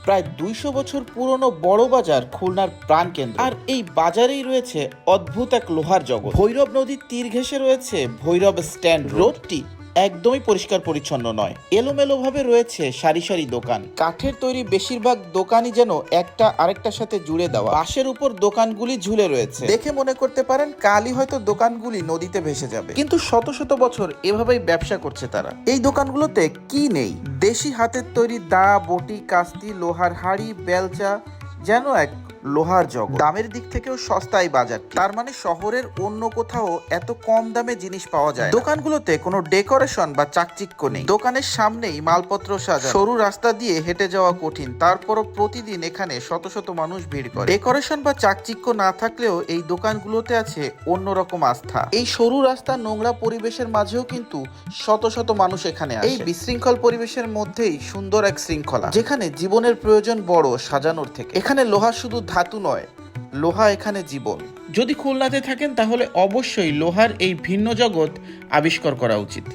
প্রায় 200 বছর পুরনো বড় বাজার খুলনার প্রাণকেন্দ্র। আর এই বাজারেই রয়েছে অদ্ভুত এক লোহার জগৎ। ভৈরব নদীর তীর ঘেঁষে রয়েছে ভৈরব স্ট্যান্ড রোডটি একদমই পরিষ্কার পরিচ্ছন্ন নয়। এলোমেলো ভাবে রয়েছে সারি সারি দোকান। কাঠের তৈরি বেশিরভাগ দোকানই যেন একটা আরেকটার সাথে জুড়ে দেওয়া। বাঁশের উপর দোকানগুলি ঝুলে রয়েছে। দেখে মনে করতে পারেন কালই হয়তো দোকানগুলি নদীতে ভেসে যাবে, কিন্তু শত শত বছর এভাবেই ব্যবসা করছে তারা। এই দোকানগুলোতে কি নেই? দেশি হাতের তৈরি দা, বটি, কাস্তি, লোহার হাড়ি, বেলচা, যেন এক লোহার জগৎ। দামের দিক থেকেও সস্তায় বাজার। তার মানে শহরের অন্য কোথাও এত কম দামে জিনিস পাওয়া যায়। দোকানগুলোতে কোনো ডেকোরেশন বা চাকচিক্য নেই। দোকানের সামনেই মালপত্র সাজানো। সরু রাস্তা দিয়ে হেঁটে যাওয়া কঠিন, তারপরও প্রতিদিন এখানে শত শত মানুষ ভিড় করে। ডেকোরেশন বা চাকচিক্য না থাকলেও এই দোকানগুলোতে আছে অন্যরকম আস্থা। এই সরু রাস্তা, নোংরা পরিবেশের মাঝেও কিন্তু শত শত মানুষ এখানে আসে। এই বিশৃঙ্খল পরিবেশের মধ্যেই সুন্দর এক শৃঙ্খলা, যেখানে জীবনের প্রয়োজন বড় সাজানোর থেকে। এখানে লোহা শুধু ধাতু নয়, লোহা এখানে জীবন। যদি খুলনাতে থাকেন তাহলে অবশ্যই লোহার এই ভিন্ন জগৎ আবিষ্কার করা উচিত।